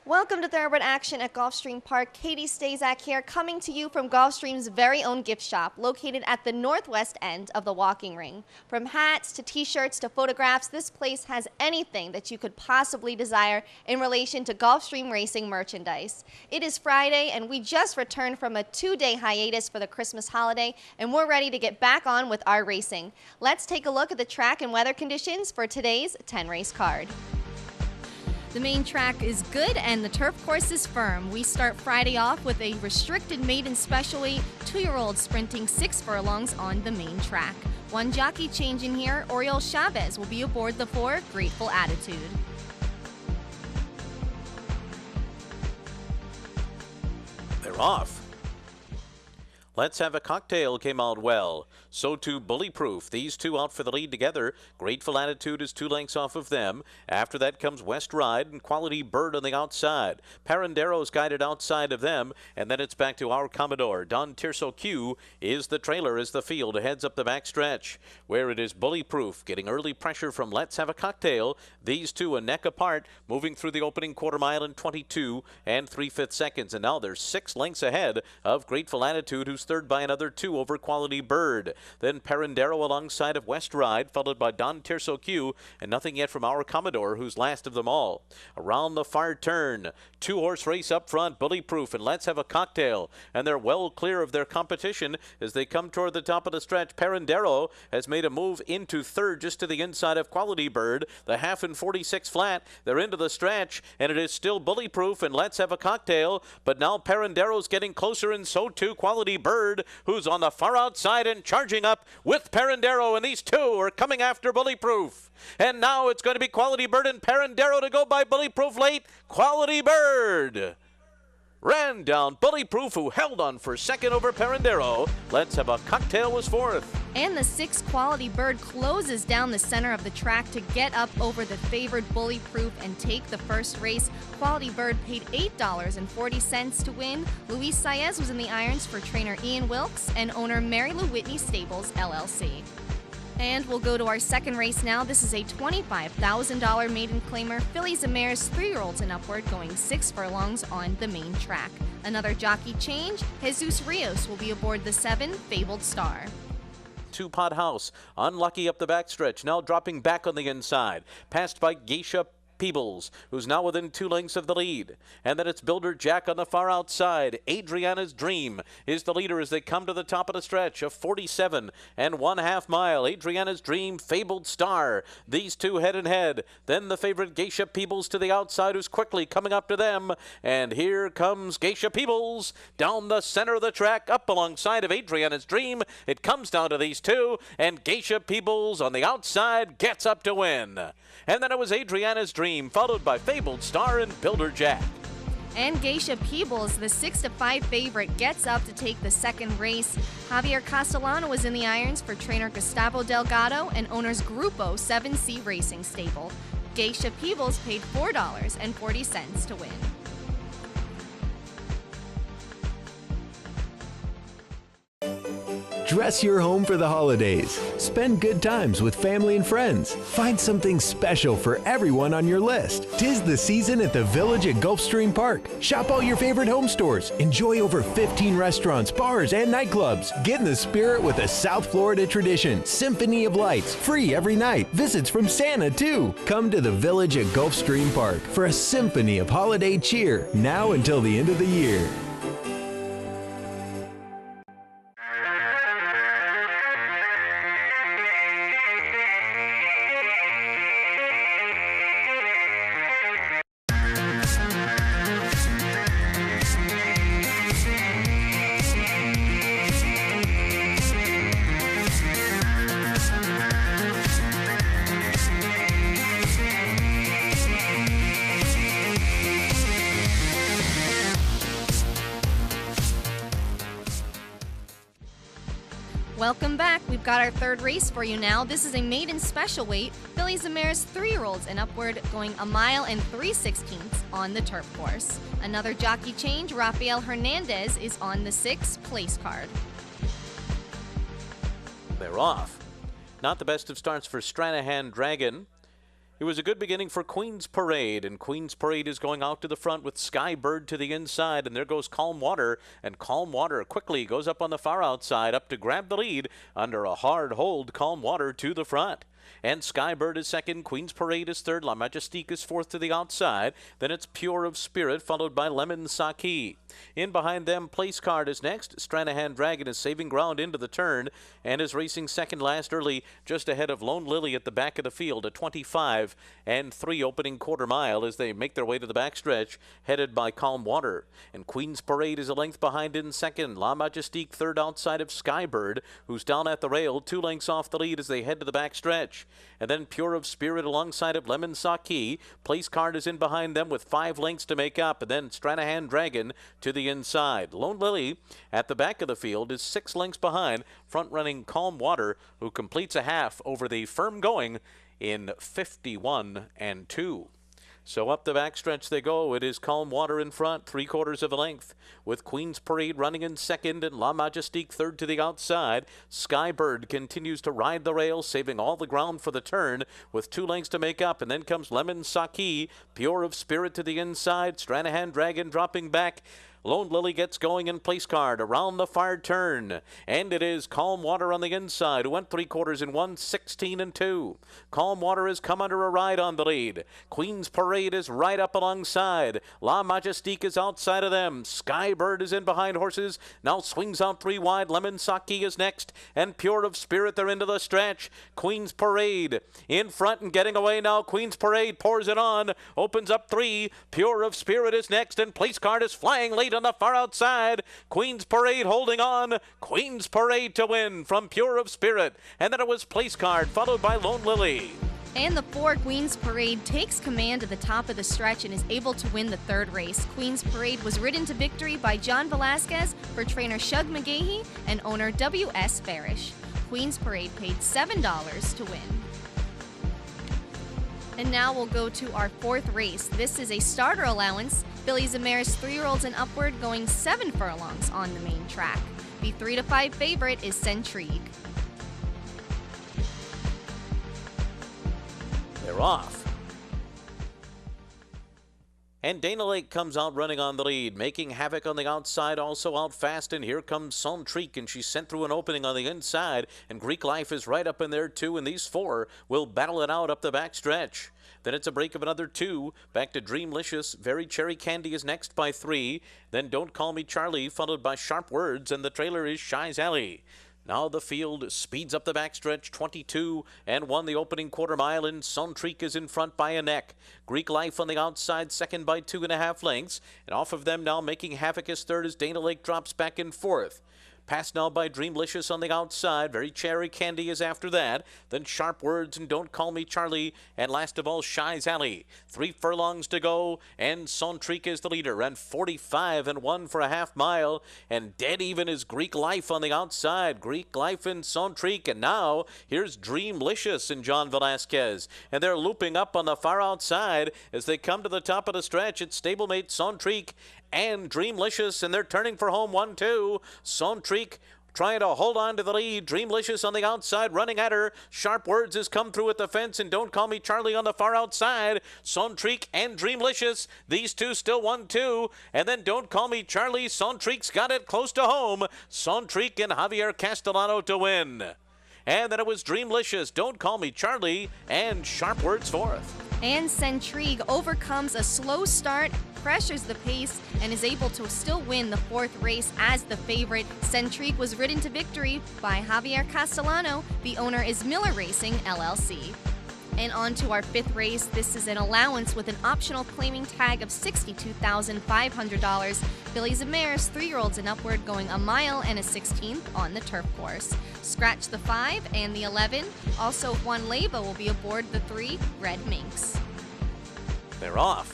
Welcome to Thoroughbred Action at Gulfstream Park. Katie Stazak here, coming to you from Gulfstream's very own gift shop, located at the northwest end of the walking ring. From hats to t-shirts to photographs, this place has anything that you could possibly desire in relation to Gulfstream racing merchandise. It is Friday, and we just returned from a 2-day hiatus for the Christmas holiday, and we're ready to get back on with our racing. Let's take a look at the track and weather conditions for today's 10-race card. The main track is good and the turf course is firm. We start Friday off with a restricted maiden special weight 2-year-old sprinting 6 furlongs on the main track. One jockey change in here, Oriol Chavez will be aboard the 4 Grateful Attitude. They're off. Let's Have a Cocktail came out well. So too Bullyproof. These two out for the lead together. Grateful Attitude is 2 lengths off of them. After that comes West Ride and Quality Bird on the outside. Parandero's guided outside of them, and then it's back to Our Commodore. Don Tirso Q is the trailer as the field heads up the backstretch, where it is Bullyproof getting early pressure from Let's Have a Cocktail. These two a neck apart, moving through the opening quarter mile in 22 and 3/5 seconds, and now they're 6 lengths ahead of Grateful Attitude, who's third by another 2 over Quality Bird. Then Parandero alongside of West Ride, followed by Don Tirso Q, and nothing yet from Our Commodore, who's last of them all. Around the far turn, 2-horse race up front, Bullyproof and Let's Have a Cocktail, and they're well clear of their competition as they come toward the top of the stretch. Parandero has made a move into third, just to the inside of Quality Bird. The half and 46 flat, they're into the stretch, and it is still Bullyproof and Let's Have a Cocktail, but now Parandero's getting closer, and so too Quality Bird, who's on the far outside and charging up with Parandero, and these two are coming after Bullyproof. And now it's going to be Quality Bird and Parandero to go by Bullyproof late. Quality Bird ran down Bullyproof, who held on for second over Parandero. Let's Have a Cocktail was fourth. And the 6 Quality Bird closes down the center of the track to get up over the favored Bullyproof and take the first race. Quality Bird paid $8.40 to win. Luis Saez was in the irons for trainer Ian Wilkes and owner Mary Lou Whitney Stables, LLC. And we'll go to our second race now. This is a $25,000 maiden claimer, fillies and mares 3-year-olds and upward, going 6 furlongs on the main track. Another jockey change, Jesus Rios will be aboard the 7 Fabled Star. 2-pot house, unlucky up the backstretch, now dropping back on the inside, passed by Geisha Peebles, who's now within 2 lengths of the lead. And then it's Builder Jack on the far outside. Adriana's Dream is the leader as they come to the top of the stretch of 47 1/2 mile. Adriana's Dream, Fabled Star. These two head and head. Then the favorite Geisha Peebles to the outside, who's quickly coming up to them. And here comes Geisha Peebles down the center of the track, up alongside of Adriana's Dream. It comes down to these two, and Geisha Peebles on the outside gets up to win. And then it was Adriana's Dream, followed by Fabled Star and Builder Jack. And Geisha Peebles, the 6-5 favorite, gets up to take the second race. Javier Castellano was in the irons for trainer Gustavo Delgado and owners Grupo 7C Racing Stable. Geisha Peebles paid $4.40 to win. Dress your home for the holidays. Spend good times with family and friends. Find something special for everyone on your list. 'Tis the season at the Village at Gulfstream Park. Shop all your favorite home stores. Enjoy over 15 restaurants, bars, and nightclubs. Get in the spirit with a South Florida tradition. Symphony of Lights, free every night. Visits from Santa, too. Come to the Village at Gulfstream Park for a symphony of holiday cheer, now until the end of the year. Welcome back. We've got our third race for you now. This is a maiden special weight, fillies and mares 3-year-olds and upward, going 1 mile and 3/16 on the turf course. Another jockey change, Rafael Hernandez is on the 6th place card. They're off. Not the best of starts for Stranahan Dragon. It was a good beginning for Queen's Parade, and Queen's Parade is going out to the front with Skybird to the inside, and there goes Calm Water, and Calm Water quickly goes up on the far outside, up to grab the lead under a hard hold. Calm Water to the front. And Skybird is second, Queen's Parade is third, La Majestique is fourth to the outside. Then it's Pure of Spirit, followed by Lemon Saki. In behind them, Place Card is next. Stranahan Dragon is saving ground into the turn and is racing second last early, just ahead of Lone Lily at the back of the field, a 25 and 3 opening quarter mile as they make their way to the backstretch, headed by Calm Water. And Queen's Parade is a length behind in second. La Majestique third outside of Skybird, who's down at the rail, 2 lengths off the lead as they head to the backstretch. And then Pure of Spirit alongside of Lemon Saki. Place Card is in behind them with 5 lengths to make up. And then Stranahan Dragon to the inside. Lone Lily at the back of the field is 6 lengths behind front-running Calm Water, who completes a half over the firm going in 51 and 2. So up the backstretch they go. It is Calm Water in front, 3/4 of a length, with Queen's Parade running in second and La Majestique third to the outside. Skybird continues to ride the rail, saving all the ground for the turn with 2 lengths to make up. And then comes Lemon Saki, Pure of Spirit to the inside. Stranahan Dragon dropping back. Lone Lily gets going in Place Card around the far turn, and it is Calm Water on the inside, who went 3/4 in 1:16 and 2. Calm Water has come under a ride on the lead. Queen's Parade is right up alongside. La Majestique is outside of them. Skybird is in behind horses, now swings out 3 wide. Lemon Saki is next, and Pure of Spirit, they're into the stretch. Queen's Parade in front and getting away now. Queen's Parade pours it on, opens up 3. Pure of Spirit is next, and Place Card is flying late on the far outside. Queen's Parade holding on. Queen's Parade to win from Pure of Spirit. And then it was Place Card, followed by Lone Lily. And the 4 Queen's Parade takes command at the top of the stretch and is able to win the third race. Queen's Parade was ridden to victory by John Velasquez for trainer Shug McGahee and owner W.S. Farish. Queen's Parade paid $7 to win. And now we'll go to our 4th race. This is a starter allowance. Fillies and Mares 3-year-olds and upward going 7 furlongs on the main track. The 3 to 5 favorite is Centrigue. They're off. And Dana Lake comes out running on the lead, making havoc on the outside, also out fast. And here comes Centrique, and she's sent through an opening on the inside. And Greek Life is right up in there too, and these 4 will battle it out up the backstretch. Then it's a break of another 2. Back to Dreamlicious. Very Cherry Candy is next by 3. Then Don't Call Me Charlie, followed by Sharp Words, and the trailer is Shy's Alley. Now the field speeds up the backstretch, 22 and 1 the opening quarter mile, and Centrique is in front by a neck. Greek Life on the outside, second by 2.5 lengths, and off of them now making havoc as third as Dana Lake drops back in fourth. Passed now by Dreamlicious on the outside. Very Cherry Candy is after that. Then Sharp Words and Don't Call Me Charlie. And last of all, Shy's Alley. 3 furlongs to go. And Centrique is the leader. And 45 and 1 for a half mile. And dead even is Greek Life on the outside. Greek Life and Centrique. And now here's Dreamlicious and John Velasquez. And they're looping up on the far outside as they come to the top of the stretch. It's stablemate Centrique and Dreamlicious, and they're turning for home 1-2. Centrique trying to hold on to the lead. Dreamlicious on the outside, running at her. Sharp Words has come through at the fence, and Don't Call Me Charlie on the far outside. Centrique and Dreamlicious, these 2 still 1-2. And then Don't Call Me Charlie, Centrique's got it close to home. Centrique and Javier Castellano to win. And then it was Dreamlicious, Don't Call Me Charlie, and Sharp Words fourth. And Centrigue overcomes a slow start, pressures the pace, and is able to still win the 4th race as the favorite. Centrigue was ridden to victory by Javier Castellano. The owner is Miller Racing, LLC. And on to our 5th race. This is an allowance with an optional claiming tag of $62,500. Fillies and Mares 3-year-olds and upward going a mile and a 16th on the turf course. Scratch the 5 and the 11. Also, Juan Leyva will be aboard the 3 Red Minx. They're off.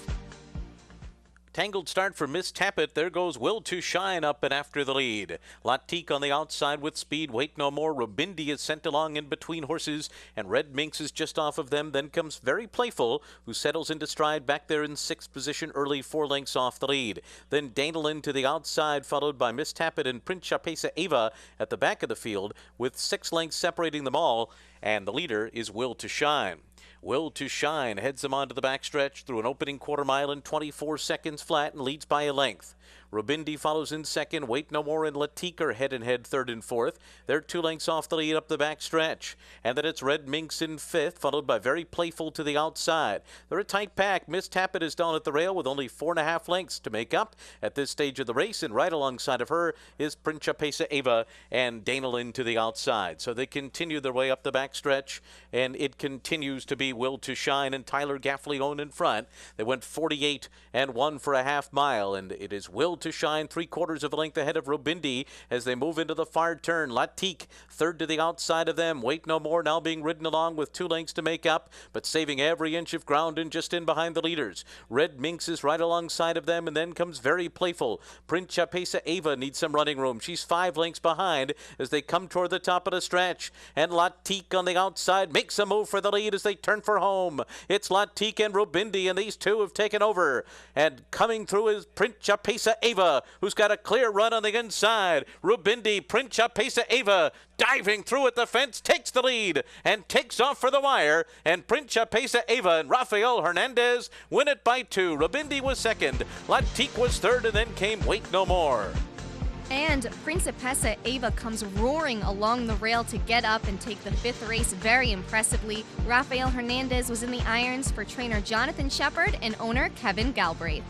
Tangled start for Miss Tappet. There goes Will to Shine up and after the lead. Latique on the outside with speed. Wait No More. Rubindi is sent along in between horses, and Red Minx is just off of them. Then comes Very Playful, who settles into stride back there in 6th position early, 4 lengths off the lead. Then Dandelion to the outside, followed by Miss Tappet and Principessa Ava at the back of the field, with 6 lengths separating them all, and the leader is Will to Shine. Will to Shine heads them onto the backstretch through an opening quarter mile in 24 seconds flat and leads by a length. Rubindi follows in second. Wait No More and Latique are head-and-head third and fourth. They're 2 lengths off the lead up the backstretch. And then it's Red Minx in fifth, followed by Very Playful to the outside. They're a tight pack. Miss Tappet is down at the rail with only 4.5 lengths to make up at this stage of the race. And right alongside of her is Principessa Ava and Dana Lynn to the outside. So they continue their way up the backstretch, and it continues to be Will to Shine and Tyler Gaffleone in front. They went 48 and 1 for a half mile, and it is Will to Shine 3/4 of a length ahead of Rubindi as they move into the far turn. Latique third to the outside of them. Wait No More now being ridden along with 2 lengths to make up, but saving every inch of ground and just in behind the leaders. Red Minx is right alongside of them, and then comes Very Playful. Principessa Ava needs some running room. She's 5 lengths behind as they come toward the top of the stretch, and Latique on the outside makes a move for the lead as they turn for home. It's Latique and Rubindi, and these two have taken over, and coming through is Principessa Ava, who's got a clear run on the inside. Rubindi, Principessa Ava diving through at the fence, takes the lead and takes off for the wire, and Principessa Ava and Rafael Hernandez win it by 2. Rubindi was second, Latique was third, and then came Wait No More. And Principessa Ava comes roaring along the rail to get up and take the 5th race very impressively. Rafael Hernandez was in the irons for trainer Jonathan Shepard and owner Kevin Galbraith.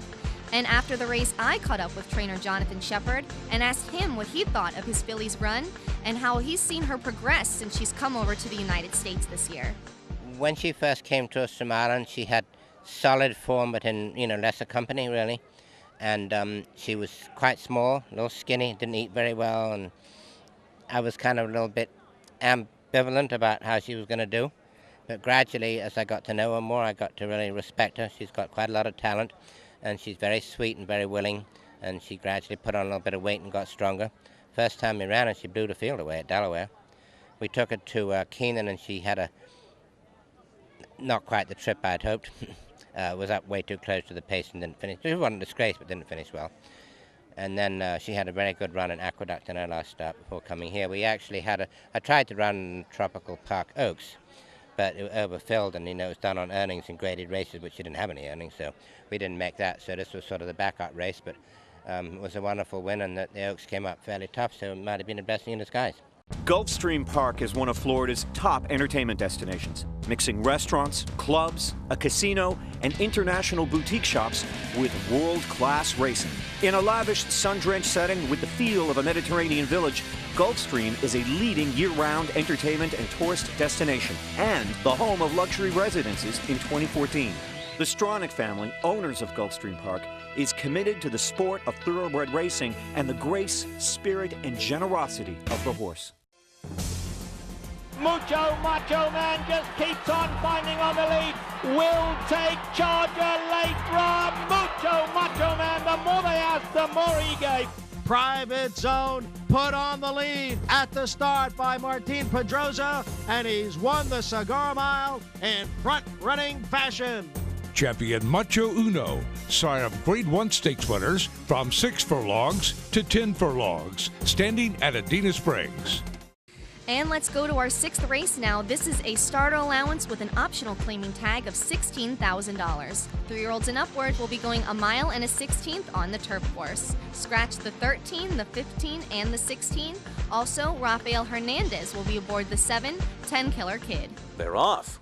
And after the race, I caught up with trainer Jonathan Shepard and asked him what he thought of his filly's run and how he's seen her progress since she's come over to the United States this year. When she first came to us from Ireland, she had solid form, but in lesser company really. And she was quite small, a little skinny, didn't eat very well, and I was kind of a little bit ambivalent about how she was going to do. But gradually, as I got to know her more, I got to really respect her. She's got quite a lot of talent, and she's very sweet and very willing, and she gradually put on a little bit of weight and got stronger. First time we ran her, she blew the field away at Delaware. We took her to Keenan, and she had not quite the trip I'd hoped. Was up way too close to the pace and didn't finish. She wasn't disgraced, but didn't finish well. And then she had a very good run in Aqueduct in her last start before coming here. We actually I tried to run Tropical Park Oaks, but it was overfilled, and it was done on earnings and graded races, which she didn't have any earnings, so we didn't make that. So this was sort of the backup race, but it was a wonderful win, and the Oaks came up fairly tough, so it might have been a blessing in disguise. Gulfstream Park is one of Florida's top entertainment destinations, mixing restaurants, clubs, a casino, and international boutique shops with world-class racing. In a lavish, sun-drenched setting with the feel of a Mediterranean village, Gulfstream is a leading year-round entertainment and tourist destination and the home of luxury residences in 2014. The Stronach family, owners of Gulfstream Park, is committed to the sport of thoroughbred racing and the grace, spirit, and generosity of the horse. Mucho Macho Man just keeps on finding on the lead. Will take charge, a late run. Mucho Macho Man, the more they asked, the more he gave. Private Zone put on the lead at the start by Martin Pedrosa, and he's won the Cigar Mile in front-running fashion. Champion Macho Uno, sire of Grade 1 stakes winners from 6 furlongs to 10 furlongs, standing at Adena Springs. And let's go to our 6th race now. This is a starter allowance with an optional claiming tag of $16,000. 3-year-olds and upward will be going a mile and a 16th on the turf course. Scratch the 13, the 15, and the 16. Also, Rafael Hernandez will be aboard the 7, 10 Killer Kid. They're off.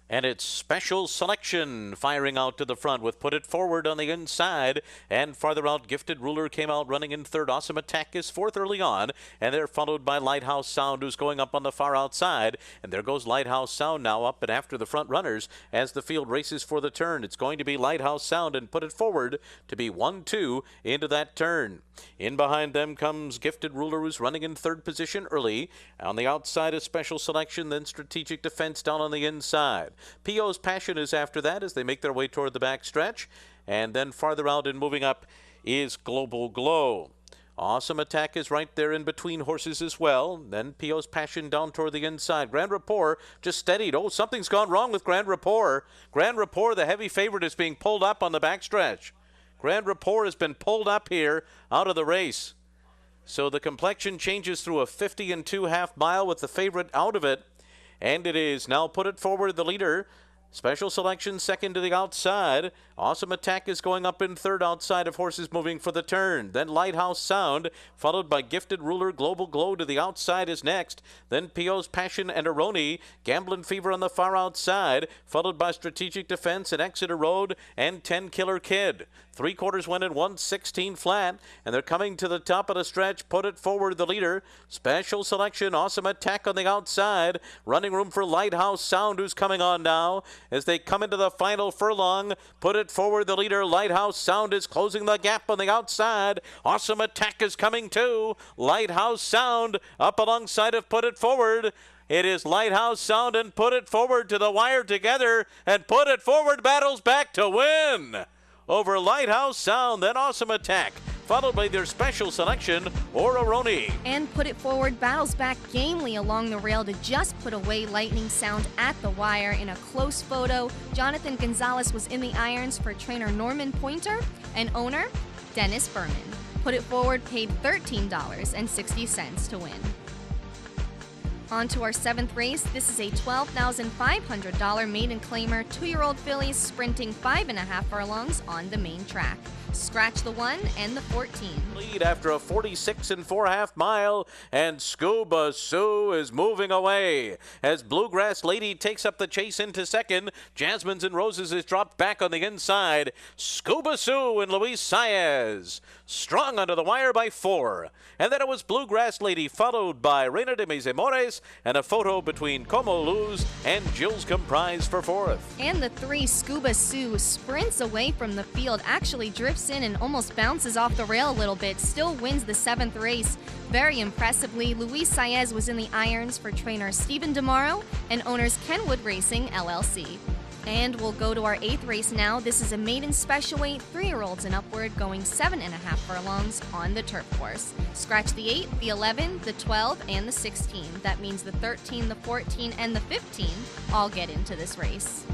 And it's Special Selection firing out to the front with Put It Forward on the inside. And farther out, Gifted Ruler came out running in third. Awesome Attack is fourth early on. And they're followed by Lighthouse Sound, who's going up on the far outside. And there goes Lighthouse Sound now up and after the front runners as the field races for the turn. It's going to be Lighthouse Sound and Put It Forward to be 1-2 into that turn. In behind them comes Gifted Ruler, who's running in third position early. On the outside is Special Selection, then Strategic Defense down on the inside. P.O.'s Passion is after that as they make their way toward the back stretch. And then farther out and moving up is Global Glow. Awesome Attack is right there in between horses as well. Then P.O.'s Passion down toward the inside. Grand Rapport just steadied. Oh, something's gone wrong with Grand Rapport. Grand Rapport, the heavy favorite, is being pulled up on the back stretch. Grand Rapport has been pulled up here out of the race. So the complexion changes through a 50 and 2 half mile with the favorite out of it. and it is now put it forward, the leader. Special Selection second to the outside. Awesome Attack is going up in third outside of horses moving for the turn. Then Lighthouse Sound, followed by Gifted Ruler. Global Glow to the outside is next. Then Pio's Passion and Aroni. Gamblin' Fever on the far outside, followed by Strategic Defense and Exeter Road and 10 Killer Kid. 3/4 went in 1:16 flat, and they're coming to the top of the stretch. Put it forward, the leader. Special Selection, Awesome Attack on the outside. Running room for Lighthouse Sound, who's coming on now as they come into the final furlong. Put it forward, the leader. Lighthouse Sound is closing the gap on the outside. Awesome Attack is coming too. Lighthouse Sound up alongside of Put It Forward. It is Lighthouse Sound and Put It Forward to the wire together, and Put It Forward battles back to win over Lighthouse Sound, then Awesome Attack, followed by their Special Selection or Aroni. And Put It Forward battles back gamely along the rail to just put away Lightning Sound at the wire in a close photo. Jonathan Gonzalez was in the irons for trainer Norman Pointer and owner Dennis Berman. Put It Forward paid $13.60 to win. On to our 7th race. This is a $12,500 maiden claimer, 2-year-old fillies sprinting 5.5 furlongs on the main track. Scratch the 1 and the 14. Lead after a 46 4.5 mile, and Scuba Sue is moving away as Bluegrass Lady takes up the chase into second. Jasmines and Roses is dropped back on the inside. Scuba Sue and Luis Saez strong under the wire by 4. And then it was Bluegrass Lady, followed by Reina de Mis Amores, and a photo between Como Luz and Jules Comprise for 4th. And the 3, Scuba Sue, sprints away from the field, actually drifts in and almost bounces off the rail a little bit, still wins the 7th race. Very impressively, Luis Saez was in the irons for trainer Stephen DeMauro and owners Kenwood Racing, LLC. And we'll go to our 8th race now. This is a maiden special weight, 3-year-olds and upward, going 7.5 furlongs on the turf course. Scratch the 8, the 11, the 12, and the 16. That means the 13, the 14, and the 15 all get into this race.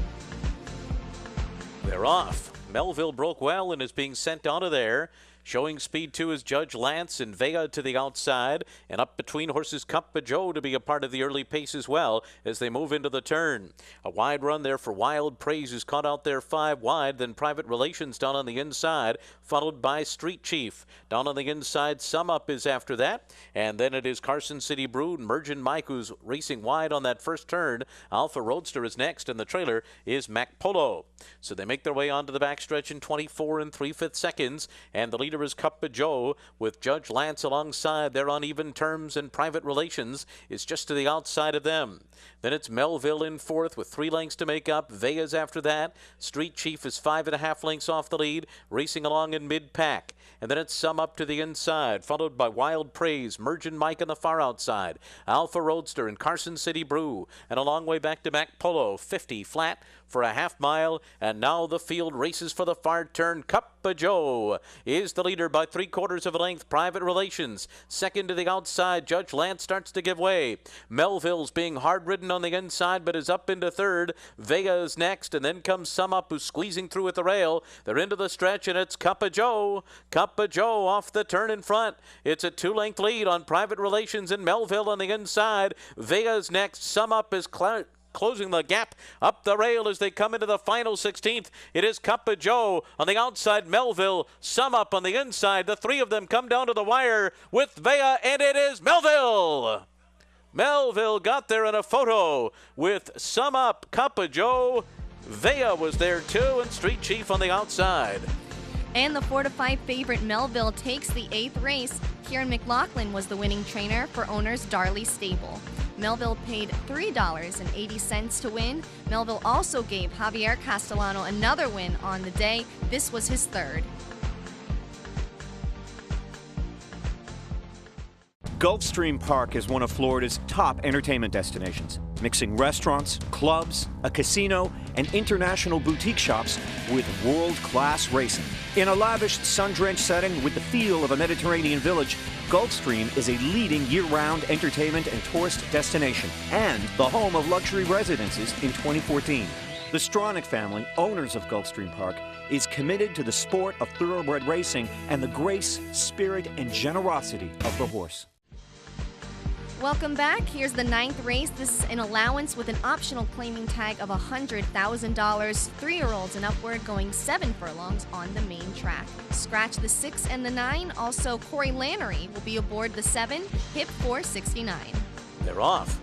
They're off. Melville broke well and is being sent out of there. Showing speed 2 is Judge Lance and Vega to the outside, and up between horses Cup of Joe to be a part of the early pace as well as they move into the turn. A wide run there for Wild Praise, who's caught out there 5 wide, then Private Relations down on the inside, followed by Street Chief. Down on the inside, Sum Up is after that, and then it is Carson City Brood, Mergin Mike, who's racing wide on that first turn. Alpha Roadster is next, and the trailer is Mac Polo. So they make their way onto the backstretch in 24 3/5 seconds, and the leader is Cup of Joe with Judge Lance alongside. They're on even terms, and Private Relations is just to the outside of them. Then it's Melville in 4th with 3 lengths to make up. Vegas after that. Street Chief is 5.5 lengths off the lead, racing along in mid-pack. And then it's Sum Up to the inside, followed by Wild Praise, Mergin Mike on the far outside, Alpha Roadster and Carson City Brew, and a long way back to Mac Polo, 50 flat for a half mile, and now the field races for the far turn. Cup of Joe is the leader by 3/4 of a length. Private Relations second to the outside. Judge Lance starts to give way. Melville's being hard ridden on the inside, but is up into third. Vega is next, and then comes Sum Up, who's squeezing through at the rail. They're into the stretch, and it's Cup of Joe. Cup of Joe off the turn in front. It's a 2-length lead on Private Relations and Melville on the inside. Vega's next. Sum Up is closing the gap up the rail as they come into the final 16th. It is Cup of Joe on the outside, Melville, Sum Up on the inside. The 3 of them come down to the wire with Vega, and it is Melville. Melville got there in a photo with Sum Up, Cup of Joe. Vega was there too, and Street Chief on the outside. And the 4-5 favorite Melville takes the 8th race. Kieran McLaughlin was the winning trainer for owners Darley Stable. Melville paid $3.80 to win. Melville also gave Javier Castellano another win on the day. This was his 3rd. Gulfstream Park is one of Florida's top entertainment destinations, mixing restaurants, clubs, a casino, and international boutique shops with world-class racing. In a lavish, sun-drenched setting with the feel of a Mediterranean village, Gulfstream is a leading year-round entertainment and tourist destination and the home of luxury residences in 2014. The Stronach family, owners of Gulfstream Park, is committed to the sport of thoroughbred racing and the grace, spirit, and generosity of the horse. Welcome back. Here's the 9th race. This is an allowance with an optional claiming tag of $100,000. 3-year-olds and upward going 7 furlongs on the main track. Scratch the 6 and the 9. Also, Corey Lannery will be aboard the 7, hip 469. They're off.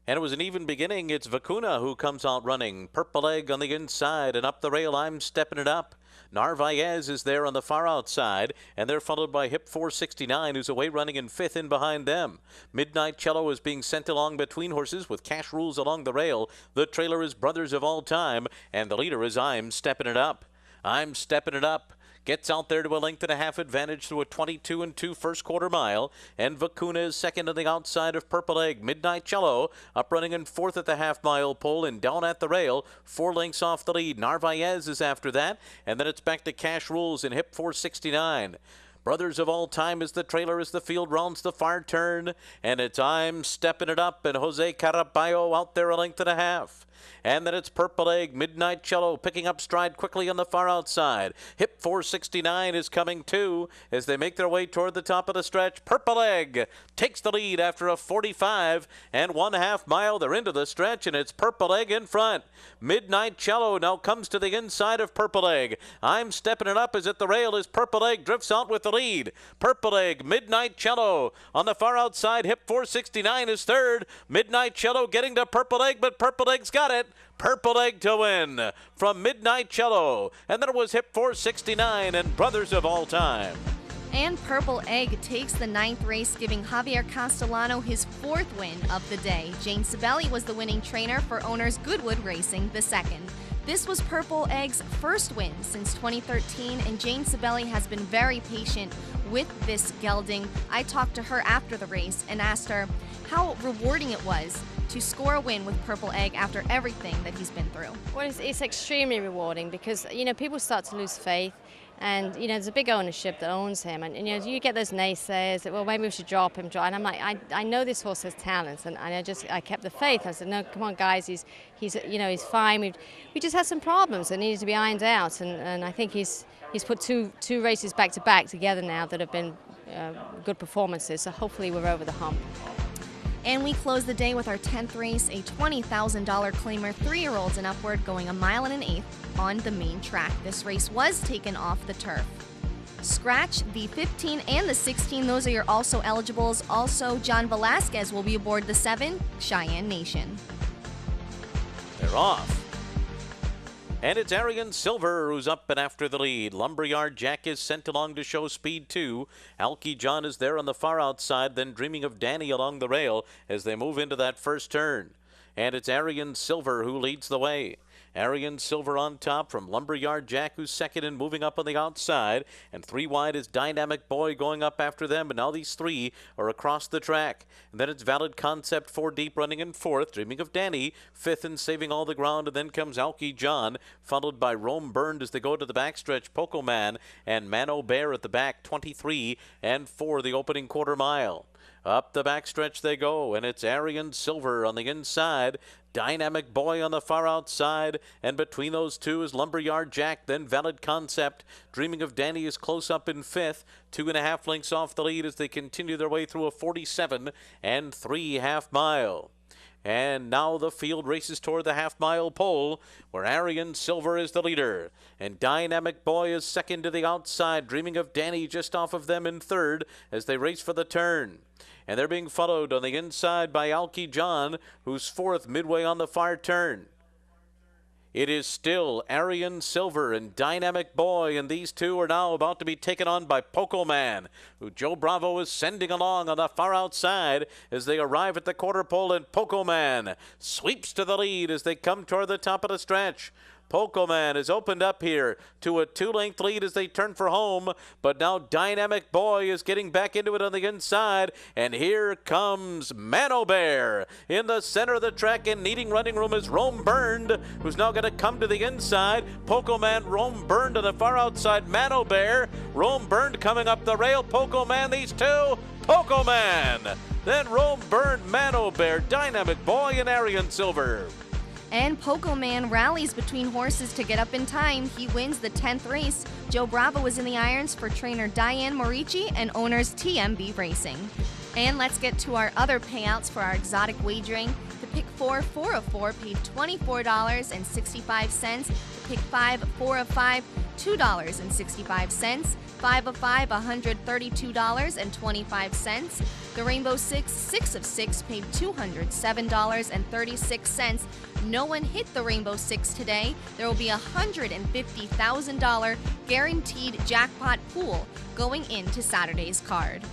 And it was an even beginning. It's Vacuna who comes out running. Purple Egg on the inside, and up the rail, I'm Stepping It Up. Narvaez is there on the far outside, and they're followed by Hip 469, who's away running in 5th in behind them. Midnight Cello is being sent along between horses with Cash Rules along the rail. The trailer is Brothers of All Time, and the leader is I'm Stepping It Up. I'm Stepping It Up gets out there to a 1.5 advantage through a 22-2 first quarter mile, and Vacuna is second on the outside of Purple Egg. Midnight Cello up running in 4th at the half-mile pole, and down at the rail, 4 lengths off the lead. Narvaez is after that, and then it's back to Cash Rules in Hip 469. Brothers of All Time is the trailer as the field rounds the far turn, and it's I'm Stepping It Up, and Jose Caraballo out there a 1.5. And then it's Purple Egg, Midnight Cello picking up stride quickly on the far outside. Hip 469 is coming too as they make their way toward the top of the stretch. Purple Egg takes the lead after a 45 and 1/2 mile. They're into the stretch, and it's Purple Egg in front. Midnight Cello now comes to the inside of Purple Egg. I'm Stepping It Up is at the rail as Purple Egg drifts out with the lead. Purple Egg, Midnight Cello on the far outside. Hip 469 is third. Midnight Cello getting to Purple Egg, but Purple Egg's got it. Purple Egg to win from Midnight Cello. And then it was Hip 469 and Brothers of All Time. And Purple Egg takes the 9th race, giving Javier Castellano his 4th win of the day. Jane Sibeli was the winning trainer for owners Goodwood Racing the 2nd. This was Purple Egg's first win since 2013, and Jane Sibeli has been very patient with this gelding. I talked to her after the race and asked her how rewarding it was to score a win with Purple Egg after everything that he's been through. Well, it's extremely rewarding because, people start to lose faith, and, there's a big ownership that owns him, and, you get those naysayers that, well, maybe we should drop him, and I'm like, I know this horse has talent, and I kept the faith. I said, no, come on, guys, he's fine. We just had some problems that needed to be ironed out, and I think he's put two races back to back together now that have been good performances, so hopefully we're over the hump. And we close the day with our 10th race, a $20,000 claimer, 3-year-olds and upward, going 1 1/8 on the main track. This race was taken off the turf. Scratch the 15 and the 16. Those are your also eligibles. Also, John Velasquez will be aboard the 7, Cheyenne Nation. They're off. And it's Arian Silver who's up and after the lead. Lumberyard Jack is sent along to show speed too. Alky John is there on the far outside, then Dreaming of Danny along the rail as they move into that first turn. And it's Arian Silver who leads the way. Arian Silver on top from Lumberyard Jack, who's second and moving up on the outside. And 3 wide is Dynamic Boy going up after them. And now these 3 are across the track. And then it's Valid Concept 4 deep running in 4th. Dreaming of Danny 5th and saving all the ground. And then comes Alky John, followed by Rome Burned as they go to the backstretch. Poco Man and Mano Bear at the back, 23 and 4 the opening quarter mile. Up the backstretch they go, and it's Arian Silver on the inside. Dynamic Boy on the far outside, and between those two is Lumberyard Jack, then Valid Concept. Dreaming of Danny is close up in 5th, 2.5 lengths off the lead as they continue their way through a 47 and 3 half-mile. And now the field races toward the half-mile pole, where Arian Silver is the leader. And Dynamic Boy is second to the outside, Dreaming of Danny just off of them in 3rd as they race for the turn. And they're being followed on the inside by Alky John, who's 4th midway on the far turn. It is still Arian Silver and Dynamic Boy, and these two are now about to be taken on by Poco Man, who Joe Bravo is sending along on the far outside as they arrive at the quarter pole, and Poco Man sweeps to the lead as they come toward the top of the stretch. Poco Man is opened up here to a 2-length lead as they turn for home, but now Dynamic Boy is getting back into it on the inside, and here comes Mano Bear in the center of the track, and needing running room is Rome Burned, who's now going to come to the inside. Poco Man, Rome Burned on the far outside, Mano Bear, Rome Burned coming up the rail, Poco Man, these two, Poco Man, then Rome Burned, Mano Bear, Dynamic Boy, and Arian Silver. And Poco Man rallies between horses to get up in time. He wins the 10th race. Joe Bravo is in the irons for trainer Diane Morici and owners TMB Racing. And let's get to our other payouts for our exotic wagering. The pick 4, 4 of 4 paid $24.65. The pick 5, 4 of 5, $2.65. 5 of 5, $132.25. The Rainbow 6, 6 of 6 paid $207.36. No one hit the Rainbow 6 today. There will be a $150,000 guaranteed jackpot pool going into Saturday's card.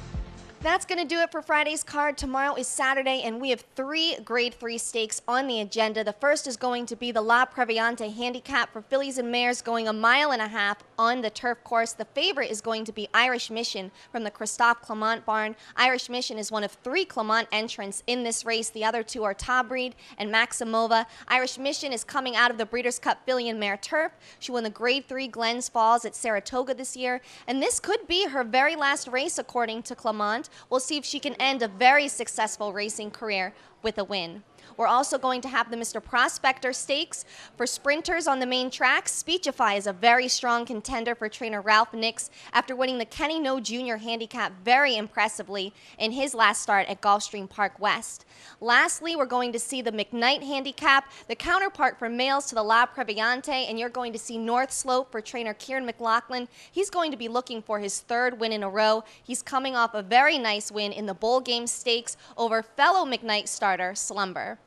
That's going to do it for Friday's card. Tomorrow is Saturday, and we have 3 Grade 3 stakes on the agenda. The first is going to be the La Previante Handicap for fillies and mares going 1.5 miles on the turf course. The favorite is going to be Irish Mission from the Christophe Clement barn. Irish Mission is one of 3 Clement entrants in this race. The other 2 are Tabreed and Maximova. Irish Mission is coming out of the Breeders' Cup filly and mare turf. She won the Grade 3 Glens Falls at Saratoga this year, and this could be her very last race, according to Clement. We'll see if she can end a very successful racing career with a win. We're also going to have the Mr. Prospector Stakes. For sprinters on the main track, Speechify is a very strong contender for trainer Ralph Nix after winning the Kenny No Jr. Handicap very impressively in his last start at Gulfstream Park West. Lastly, we're going to see the McKnight Handicap, the counterpart for males to the La Previante, and you're going to see North Slope for trainer Kieran McLaughlin. He's going to be looking for his 3rd win in a row. He's coming off a very nice win in the Bowl Game Stakes over fellow McKnight starter Slumber.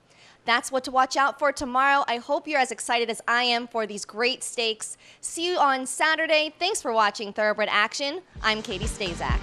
That's what to watch out for tomorrow. I hope you're as excited as I am for these great stakes. See you on Saturday. Thanks for watching Thoroughbred Action. I'm Katie Stazak.